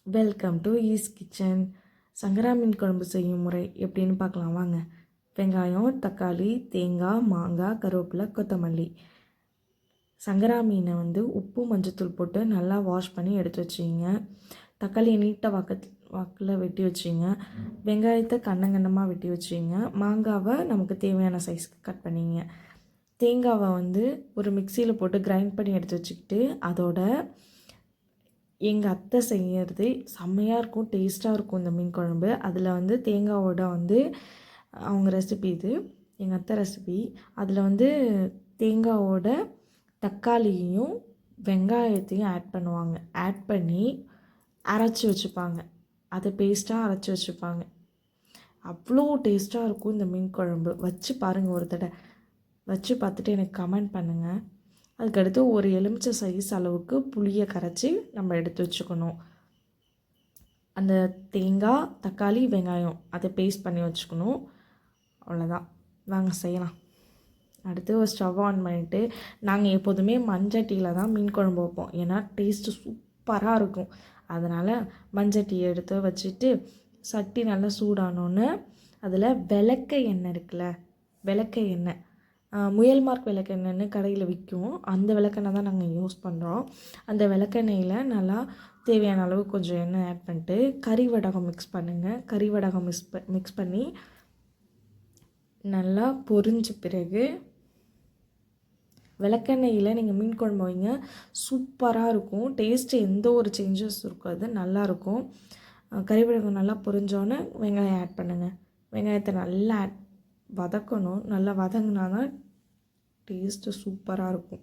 Welcome to ஈஸ் kitchen. சங்கரா மீன் குழம்பு செய்யும் முறை எப்படின்னு பார்க்கலாம் வாங்க. வெங்காயம், தக்காளி, தேங்காய், மாங்காய், கருவேப்பிலை, கொத்தமல்லி. சங்கரா மீனை உப்பு மஞ்சத்தூள் போட்டு நல்லா வாஷ் பண்ணி எடுத்து வச்சிங்க. தக்காளியை நீட்டாக வாக்கில் வெட்டி வச்சிங்க. வெங்காயத்தை கண்ணமாக வெட்டி வச்சிங்க. மாங்காவை நமக்கு தேவையான சைஸ்க்கு கட் பண்ணிங்க. தேங்காவை ஒரு மிக்சியில் போட்டு கிரைண்ட் பண்ணி எடுத்து வச்சுக்கிட்டு அதோட எங்கள் அத்தை செய்கிறது செம்மையாக இருக்கும், டேஸ்ட்டாக இருக்கும் இந்த மீன் குழம்பு. அதில் தேங்காவோட அவங்க ரெசிபி இது, எங்கள் அத்தை ரெசிபி. அதில் தேங்காவோட தக்காளியையும் வெங்காயத்தையும் ஆட் பண்ணுவாங்க. ஆட் பண்ணி அரைச்சி வச்சுப்பாங்க. அதை பேஸ்ட்டாக அரைச்சி வச்சுப்பாங்க. அவ்வளோ டேஸ்ட்டாக இருக்கும் இந்த மீன் குழம்பு. வச்சு பாருங்கள், ஒரு தடவை வச்சு பார்த்துட்டு எனக்கு கமெண்ட் பண்ணுங்கள். அதுக்கடுத்து ஒரு எலுமிச்சை சைஸ் அளவுக்கு புளியை கரைச்சி நம்ம எடுத்து வச்சுக்கணும். அந்த தேங்காய், தக்காளி, வெங்காயம் அதை பேஸ்ட் பண்ணி வச்சுக்கணும். அவ்வளோதான், வாங்க செய்யலாம். அடுத்து ஒரு ஸ்டவ் ஆன் பண்ணிவிட்டு, நாங்கள் எப்போதுமே மண்சட்டியில் தான் மீன் குழம்பு வைப்போம். ஏன்னா டேஸ்ட்டு சூப்பராக இருக்கும். அதனால் மண்சட்டியை எடுத்து வச்சுட்டு சட்டி நல்லா சூடானோன்னு அதில் விளக்க எண்ணெய் இருக்குல்ல, விளக்க எண்ணெய், முயல் மார்க் விளக்கெண்ணெய்னு கடையில் விற்கும். அந்த விளக்கெண்ணெய் தான் நாங்கள் யூஸ் பண்ணுறோம். அந்த விளக்கெண்ணெயில் நல்லா தேவையான அளவு கொஞ்சம் எண்ணெய் ஆட் பண்ணிட்டு கறி வடகம் மிக்ஸ் பண்ணுங்கள். கறி வடகம் மிக்ஸ் பண்ணி நல்லா பொரிஞ்ச பிறகு விளக்கெண்ணெயில் நீங்கள் மீன் குழம்பு வைங்க, சூப்பராக இருக்கும். டேஸ்ட்டு எந்த ஒரு சேஞ்சஸ் இருக்காது, நல்லாயிருக்கும். கறி வடகம் நல்லா பொரிஞ்சோன்னே வெங்காயம் ஆட் பண்ணுங்கள். வெங்காயத்தை நல்லா வதக்கணும். நல்லா வதங்கினா தான் டேஸ்ட்டு சூப்பராக இருக்கும்.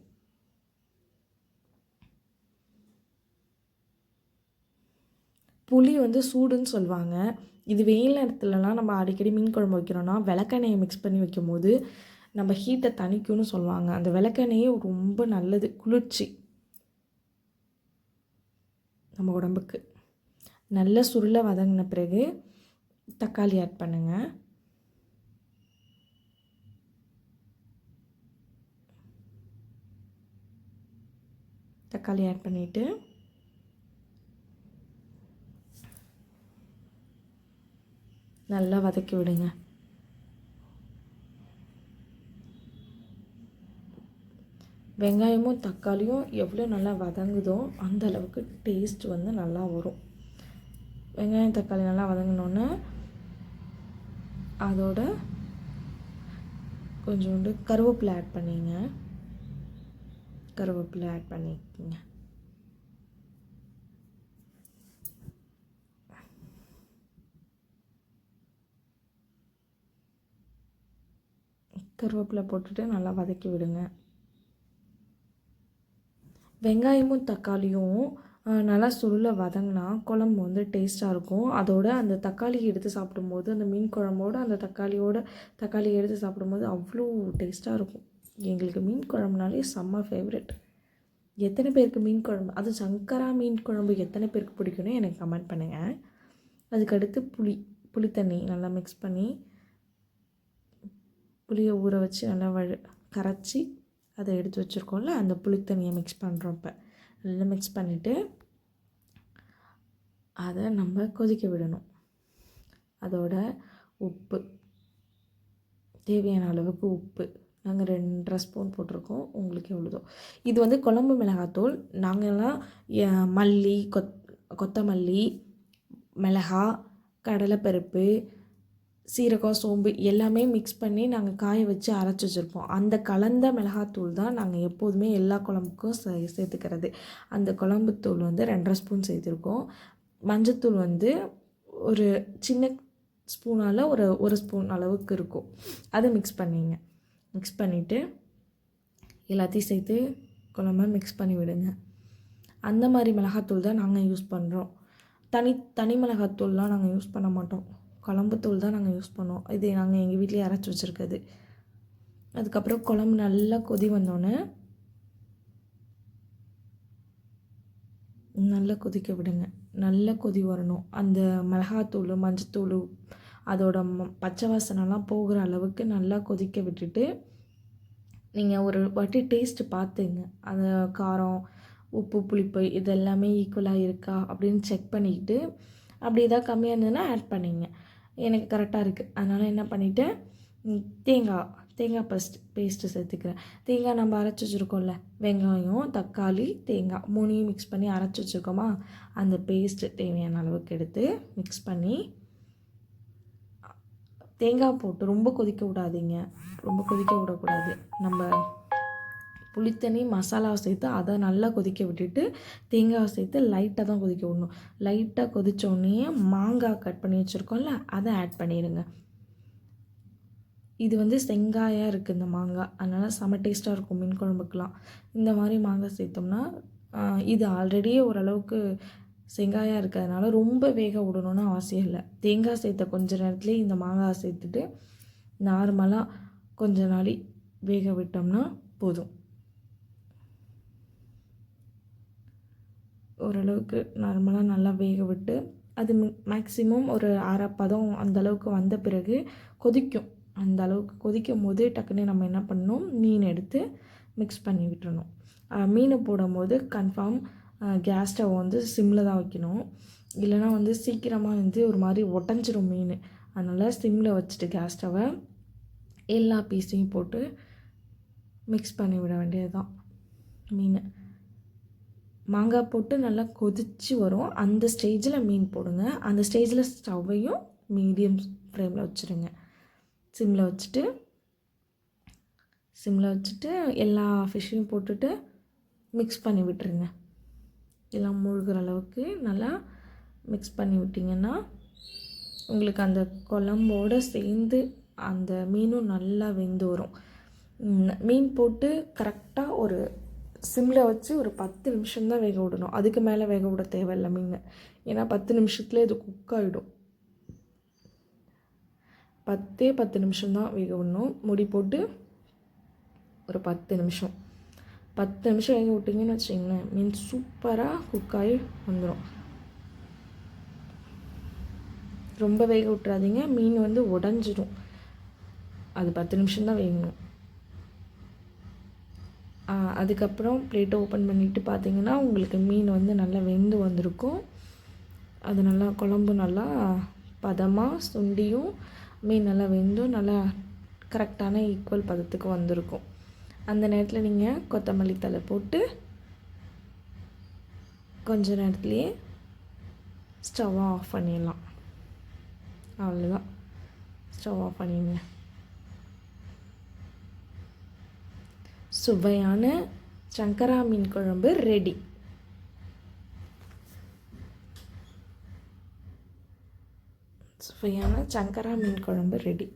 புளி சூடுன்னு சொல்லுவாங்க. இது வெயில் நேரத்துலலாம் நம்ம அடிக்கடி மீன் குழம்பு வைக்கிறோன்னா விளக்கெண்ணெயை மிக்ஸ் பண்ணி வைக்கும் போது நம்ம ஹீட்டை தணிக்கும்னு சொல்லுவாங்க. அந்த விளக்கெண்ணெயே ரொம்ப நல்லது, குளிர்ச்சி நம்ம உடம்புக்கு. நல்ல சுருளை வதங்கின பிறகு தக்காளி ஆட் பண்ணுங்கள். தக்காளி ஆட் பண்ணிவிட்டு நல்லா வதக்கி விடுங்க. வெங்காயமும் தக்காளியும் எவ்வளோ நல்லா வதங்குதோ அந்த அளவுக்கு டேஸ்ட் நல்லா வரும். வெங்காயம் தக்காளி நல்லா வதங்கினோன்னே அதோட கொஞ்சோண்டு கருவேப்பிலை ஆட் பண்ணிங்க. கருவேப்பிலை ஆட் பண்ணிக்கோங்க. கருவேப்பிலை போட்டுட்டு நல்லா வதக்கி விடுங்க. வெங்காயமும் தக்காளியும் நல்லா சுருள வதங்கினா குழம்பு டேஸ்ட்டாக இருக்கும். அதோட அந்த தக்காளி எடுத்து சாப்பிடும்போது, அந்த மீன் குழம்போடு அந்த தக்காளி எடுத்து சாப்பிடும்போது அவ்வளோ டேஸ்ட்டாக இருக்கும். எங்களுக்கு மீன் குழம்புனாலே செம்ம ஃபேவரெட். எத்தனை பேருக்கு மீன் குழம்பு, அது சங்கரா மீன் குழம்பு எத்தனை பேருக்கு பிடிக்குன்னு எனக்கு கமெண்ட் பண்ணுங்கள். அதுக்கடுத்து புளி தண்ணி நல்லா மிக்ஸ் பண்ணி புளியை ஊற வச்சு நல்லா கரைச்சி அதை எடுத்து வச்சுருக்கோம்ல, அந்த புளி தண்ணியை மிக்ஸ் பண்ணுறோம். இப்போ நல்லா மிக்ஸ் பண்ணிவிட்டு அதை நம்ம கொதிக்க விடணும். அதோட உப்பு, தேவையான அளவுக்கு உப்பு நாங்கள் 2.5 ஸ்பூன் போட்டிருக்கோம். உங்களுக்கு எவ்வளோதோ. இது குழம்பு மிளகாத்தூள். நாங்கள்லாம் மல்லி, கொத்தமல்லி, மிளகா, கடலைப்பருப்பு, சீரகம், சோம்பு எல்லாமே மிக்ஸ் பண்ணி நாங்கள் காய வச்சு அரைச்சி வச்சுருப்போம். அந்த கலந்த மிளகாத்தூள் தான் நாங்கள் எப்போதுமே எல்லா குழம்புக்கும் சேர்த்துக்கிறது. அந்த குழம்புத்தூள் 2.5 ஸ்பூன் சேர்த்துருக்கோம். மஞ்சத்தூள் ஒரு சின்ன ஸ்பூனால் ஒரு ஸ்பூன் அளவுக்கு இருக்கும். அதை மிக்ஸ் பண்ணிங்க. மிக்ஸ் பண்ணிவிட்டு எல்லாத்தையும் சேர்த்து குழம்பை மிக்ஸ் பண்ணி விடுங்க. அந்த மாதிரி மிளகாத்தூள் தான் நாங்கள் யூஸ் பண்ணுறோம். தனி மிளகாத்தூள்லாம் நாங்கள் யூஸ் பண்ண மாட்டோம். குழம்புத்தூள் தான் நாங்கள் யூஸ் பண்ணுவோம். இது நாங்கள் எங்கள் வீட்டிலே அரைச்சி வச்சுருக்குது. அதுக்கப்புறம் குழம்பு நல்லா கொதி வந்தோடனே நல்லா கொதிக்க விடுங்க. நல்லா கொதி வரணும். அந்த மிளகாத்தூள், மஞ்சத்தூள் அதோட பச்சை வாசனைலாம் போகிற அளவுக்கு நல்லா கொதிக்க விட்டுட்டு நீங்கள் ஒரு வாட்டி டேஸ்ட்டு பார்த்துங்க. அந்த காரம் உப்பு புளிப்பு இது எல்லாமே ஈக்குவலாக இருக்கா அப்படின்னு செக் பண்ணிக்கிட்டு அப்படி எதாவது கம்மியாக இருந்ததுன்னா ஆட் பண்ணிங்க. எனக்கு கரெக்டாக இருக்குது. அதனால் என்ன பண்ணிவிட்டேன், தேங்காய் பேஸ்ட்டு சேர்த்துக்கிறேன். தேங்காய் நம்ம அரைச்சி வச்சுருக்கோம்ல, வெங்காயம், தக்காளி, தேங்காய் 3யும் மிக்ஸ் பண்ணி அரைச்சி வச்சுருக்கோமா, அந்த பேஸ்ட்டு தேவையான அளவுக்கு எடுத்து மிக்ஸ் பண்ணி தேங்காய் போட்டு ரொம்ப கொதிக்க விடாதீங்க. ரொம்ப கொதிக்க விடக்கூடாது. நம்ம புளித்தண்ணி மசாலாவை சேர்த்து அதை நல்லா கொதிக்க விட்டுட்டு தேங்காவை சேர்த்து லைட்டாக தான் கொதிக்க விடணும். லைட்டாக கொதித்தோடனே மாங்காய் கட் பண்ணி வச்சுருக்கோம்ல, அதை ஆட் பண்ணிடுங்க. இது வந்து செங்காயாக இருக்குது இந்த மாங்காய், அதனால் செம டேஸ்ட்டாக இருக்கும் மீன் குழம்புக்கெலாம். இந்த மாதிரி மாங்காய் சேர்த்தோம்னா இது ஆல்ரெடியே ஓரளவுக்கு செங்காயாக இருக்கிறதுனால ரொம்ப வேக விடணுன்னு அவசியம் இல்லை. தேங்காய் சேர்த்த கொஞ்ச நேரத்துலேயே இந்த மாங்காய் சேர்த்துட்டு நார்மலாக கொஞ்ச நாளி வேக விட்டோம்னா போதும். ஓரளவுக்கு நார்மலாக நல்லா வேக விட்டு அது மேக்ஸிமம் ஒரு அரை பதம் அந்தளவுக்கு வந்த பிறகு கொதிக்கும். அந்த அளவுக்கு கொதிக்கும் போது டக்குன்னு நம்ம என்ன பண்ணணும், மீன் எடுத்து மிக்ஸ் பண்ணி விட்டுறணும். மீனை போடும்போது கன்ஃபார்ம் கேஸ் ஸ்டவ் வந்து சிம்மில் தான் வைக்கணும். இல்லைனா வந்து சீக்கிரமாக வந்து ஒரு மாதிரி உடஞ்சிரும் மீன். அதனால் சிம்மில் வச்சுட்டு கேஸ் ஸ்டவ்வை எல்லா பீஸையும் போட்டு மிக்ஸ் பண்ணி விட வேண்டியது தான். மீன் மாங்காய் போட்டு நல்லா கொதித்து வரும். அந்த ஸ்டேஜில் மீன் போடுங்க. அந்த ஸ்டேஜில் ஸ்டவ்வையும் மீடியம் ஃப்ளேமில் வச்சுருங்க. சிம்மில் வச்சுட்டு எல்லா ஃபிஷ்ஷையும் போட்டுட்டு மிக்ஸ் பண்ணி விட்டுருங்க. எல்லாம் மூழ்கிற அளவுக்கு நல்லா மிக்ஸ் பண்ணி விட்டிங்கன்னா உங்களுக்கு அந்த குழம்போடு சேர்ந்து அந்த மீனும் நல்லா வெந்து வரும். மீன் போட்டு கரெக்டாக ஒரு சிம்மில் வச்சு ஒரு 10 நிமிஷம்தான் வேக விடணும். அதுக்கு மேலே வேக விட தேவையில்லை மீன். ஏன்னா 10 நிமிஷத்துலேயே இது குக் ஆகிடும். 10 நிமிஷம்தான் வேக விடணும். மூடி போட்டு ஒரு 10 நிமிஷம் வேக விட்டிங்கன்னு வச்சிங்களேன், மீன் சூப்பராக குக்காகி வந்துடும். ரொம்ப வேக விட்டுறாதீங்க, மீன் வந்து உடஞ்சிடும். அது 10 நிமிஷம்தான் வேகணும். அதுக்கப்புறம் பிளேட்டை ஓப்பன் பண்ணிவிட்டு பார்த்தீங்கன்னா உங்களுக்கு மீன் வந்து நல்லா வெந்து வந்திருக்கும். அது நல்லா குழம்பு நல்லா பதமாக சுண்டியும் மீன் நல்லா வெந்தும் நல்லா கரெக்டான ஈக்குவல் பதத்துக்கு வந்திருக்கும். அந்த நேரத்தில் நீங்கள் கொத்தமல்லி தழை போட்டு கொஞ்ச நேரத்துலேயே ஸ்டவ்வை ஆஃப் பண்ணிடலாம். அவ்வளோதான், ஸ்டவ் ஆஃப் பண்ணிடுங்க. சுவையான சங்கரா மீன் குழம்பு ரெடி. சுவையான சங்கரா மீன் குழம்பு ரெடி.